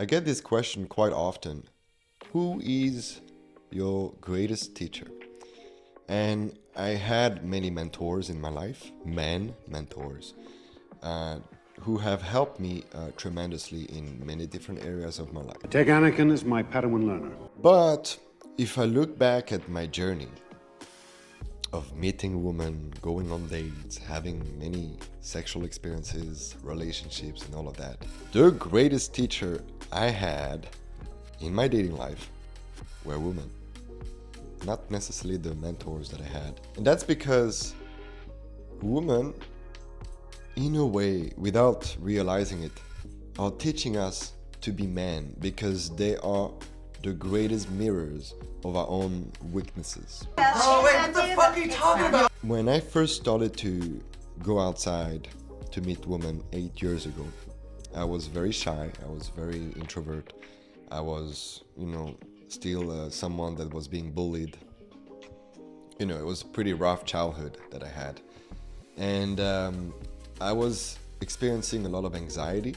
I get this question quite often. Who is your greatest teacher? And I had many mentors in my life, men mentors, uh, who have helped me tremendously in many different areas of my life. Take Anakin as my Padawan learner. But if I look back at my journey of meeting women, going on dates, having many sexual experiences, relationships, and all of that, the greatest teacher I had in my dating life were women, not necessarily the mentors that I had. And that's because women, in a way, without realizing it, are teaching us to be men because they are the greatest mirrors of our own weaknesses. Oh, wait, what the fuck are you talking about? When I first started to go outside to meet women 8 years ago, I was very shy, I was very introvert, I was, still someone that was being bullied. It was a pretty rough childhood that I had. And I was experiencing a lot of anxiety,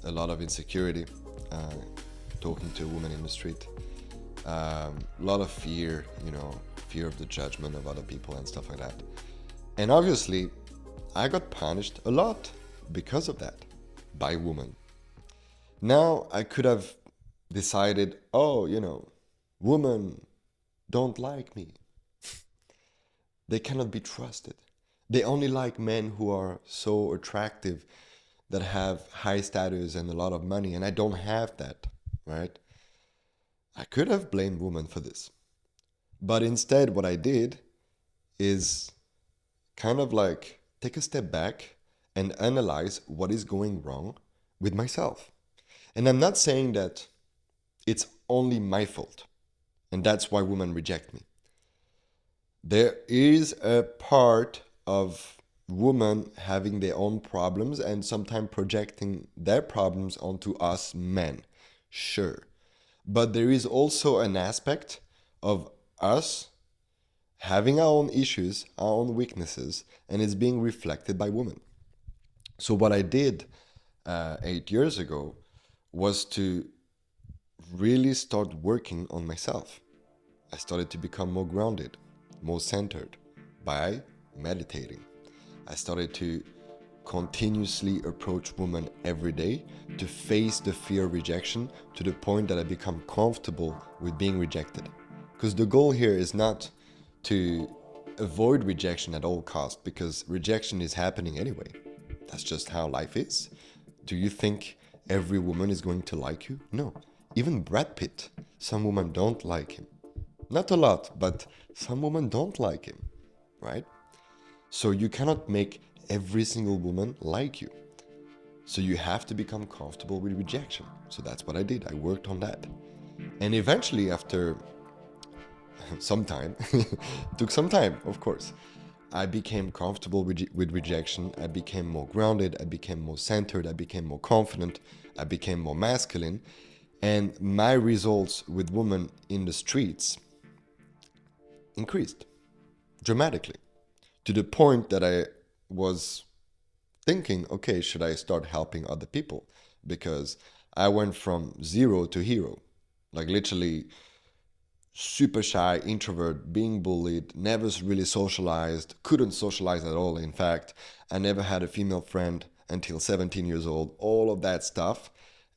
a lot of insecurity, talking to a woman in the street. A lot of fear, fear of the judgment of other people and stuff like that. And obviously, I got punished a lot because of that by women. Now, I could have decided, women don't like me. They cannot be trusted. They only like men who are so attractive, that have high status and a lot of money, and I don't have that, right? I could have blamed women for this. But instead, what I did is kind of like take a step back and analyze what is going wrong with myself. And I'm not saying that it's only my fault, and that's why women reject me. There is a part of women having their own problems and sometimes projecting their problems onto us men. Sure. But there is also an aspect of us having our own issues, our own weaknesses, and it's being reflected by women. So what I did 8 years ago was to really start working on myself. I started to become more grounded, more centered by meditating. I started to continuously approach women every day to face the fear of rejection to the point that I become comfortable with being rejected. Because the goal here is not to avoid rejection at all costs, because rejection is happening anyway. That's just how life is. Do you think every woman is going to like you? No. Even Brad Pitt, some women don't like him. Not a lot, but some women don't like him, right? So you cannot make every single woman like you. So you have to become comfortable with rejection. So that's what I did. I worked on that. And eventually, after some time, took some time, of course, I became comfortable with rejection. I became more grounded. I became more centered. I became more confident. I became more masculine. And my results with women in the streets increased dramatically, to the point that I was thinking, okay, should I start helping other people? Because I went from zero to hero, like literally super shy, introvert, being bullied, never really socialized, couldn't socialize at all. In fact, I never had a female friend until 17 years old, all of that stuff.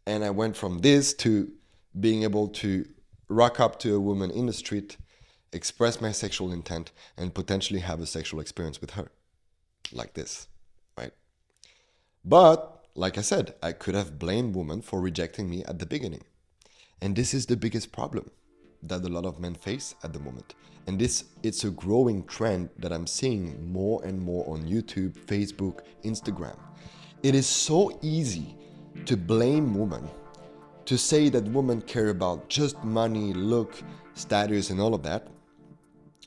And I went from this to being able to rock up to a woman in the street, express my sexual intent, and potentially have a sexual experience with her. Like this, right? But, like I said, I could have blamed women for rejecting me at the beginning. And this is the biggest problem that a lot of men face at the moment. And it's a growing trend that I'm seeing more and more on YouTube, Facebook, Instagram. It is so easy to blame women, to say that women care about just money, look, status, and all of that,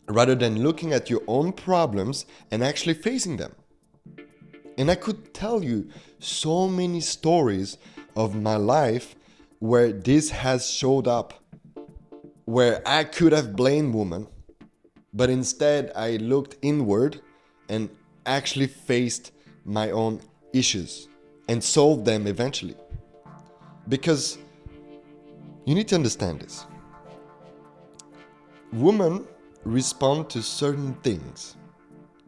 rather than looking at your own problems and actually facing them. And I could tell you so many stories of my life where this has showed up, where I could have blamed women, but instead I looked inward and actually faced my own issues and solved them eventually. Because You need to understand this. Women respond to certain things.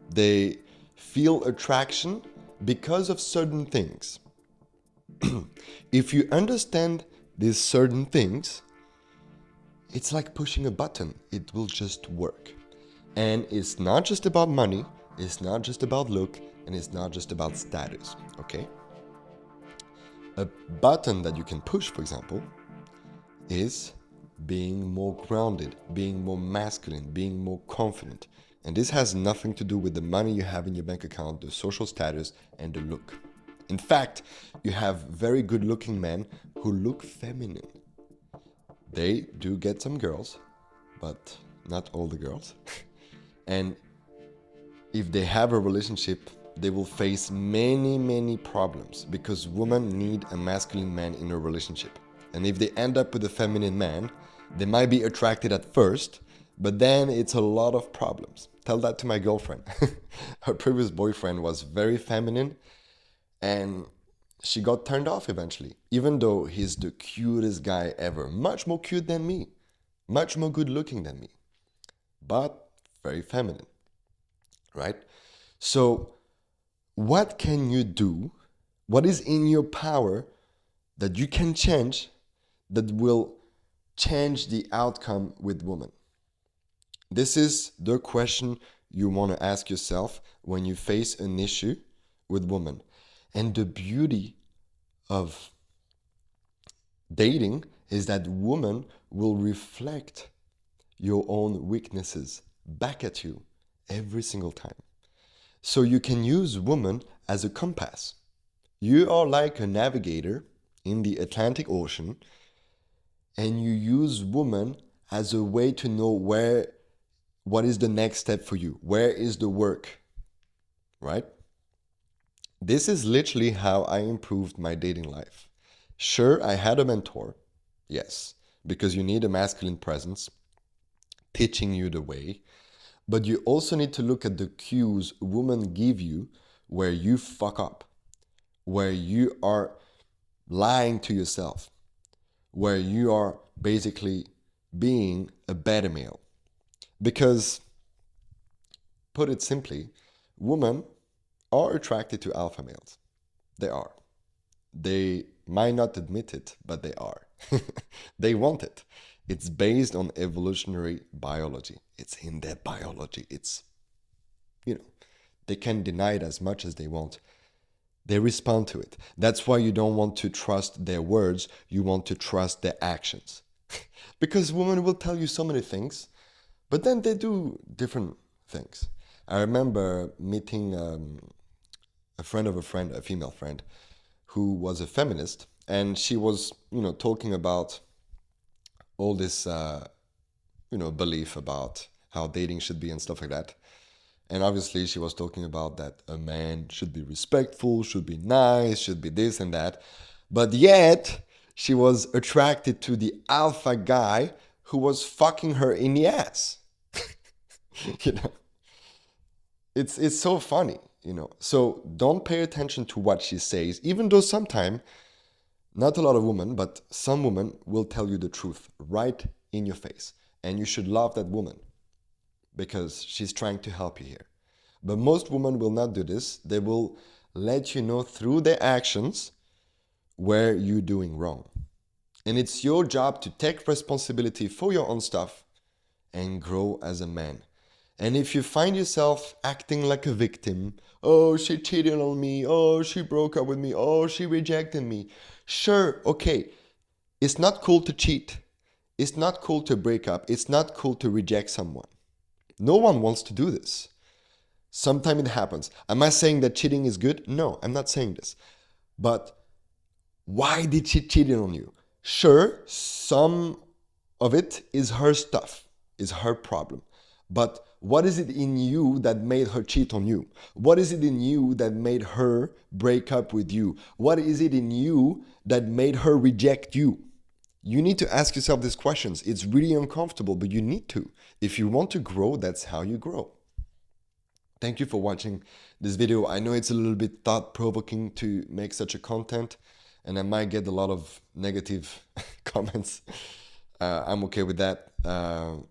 They feel attraction because of certain things. If you understand these certain things, it's like pushing a button. It will just work. And it's not just about money, it's not just about look, and it's not just about status, okay? A button that you can push, for example, is being more grounded, being more masculine, being more confident. And this has nothing to do with the money you have in your bank account, the social status, and the look. In fact, you have very good looking men who look feminine. They do get some girls, but not all the girls. And if they have a relationship, they will face many problems because women need a masculine man in a relationship. And if they end up with a feminine man, they might be attracted at first, but then it's a lot of problems. Tell that to my girlfriend. Her previous boyfriend was very feminine and she got turned off eventually, even though he's the cutest guy ever. Much more cute than me, much more good looking than me, but very feminine, right? So what can you do? What is in your power that you can change that will change the outcome with women? This is the question you want to ask yourself when you face an issue with women. And the beauty of dating is that women will reflect your own weaknesses back at you every single time. So you can use women as a compass. You are like a navigator in the Atlantic Ocean, and you use women as a way to know what is the next step for you, where is the work, right? This is literally how I improved my dating life. Sure, I had a mentor, yes, because you need a masculine presence teaching you the way, but you also need to look at the cues women give you where you fuck up, where you are lying to yourself, where you are basically being a beta male. Because, put it simply, women are attracted to alpha males. They are. They might not admit it, but they are. They want it. It's based on evolutionary biology. It's in their biology. It's, they can deny it as much as they want. They respond to it. That's why you don't want to trust their words. You want to trust their actions. Because women will tell you so many things, but then they do different things. I remember meeting a friend of a friend, a female friend, who was a feminist, and she was, talking about all this, belief about how dating should be and stuff like that. And obviously she was talking about that a man should be respectful, should be nice, should be this and that. But yet she was attracted to the alpha guy who was fucking her in the ass. It's so funny, So don't pay attention to what she says, even though sometimes, not a lot of women, but some women will tell you the truth right in your face. And you should love that woman because she's trying to help you here. But most women will not do this. They will let you know through their actions where you're doing wrong. And it's your job to take responsibility for your own stuff and grow as a man. And if you find yourself acting like a victim, oh, she cheated on me, oh, she broke up with me, oh, she rejected me. Sure, okay, it's not cool to cheat. It's not cool to break up. It's not cool to reject someone. No one wants to do this. Sometimes it happens. Am I saying that cheating is good? No, I'm not saying this. But why did she cheat on you? Sure, some of it is her stuff, is her problem. But what is it in you that made her cheat on you? What is it in you that made her break up with you? What is it in you that made her reject you? You need to ask yourself these questions. It's really uncomfortable, but you need to. If you want to grow, that's how you grow. Thank you for watching this video. I know it's a little bit thought-provoking to make such a content, and I might get a lot of negative comments comments. I'm okay with that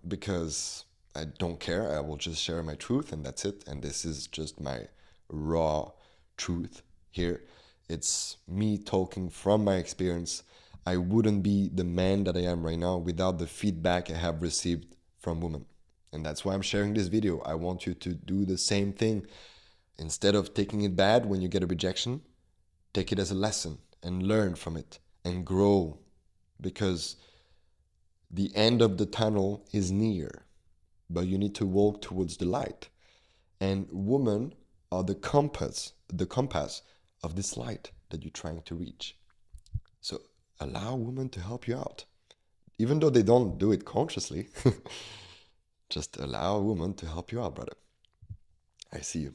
because I don't care. I will just share my truth and that's it. And this is just my raw truth here. It's me talking from my experience. I wouldn't be the man that I am right now without the feedback I have received from women. And that's why I'm sharing this video. I want you to do the same thing. Instead of taking it bad when you get a rejection, take it as a lesson and learn from it and grow, because the end of the tunnel is near, but you need to walk towards the light. And women are the compass of this light that you're trying to reach. So allow women to help you out. Even though they don't do it consciously, just allow a woman to help you out, brother. I see you.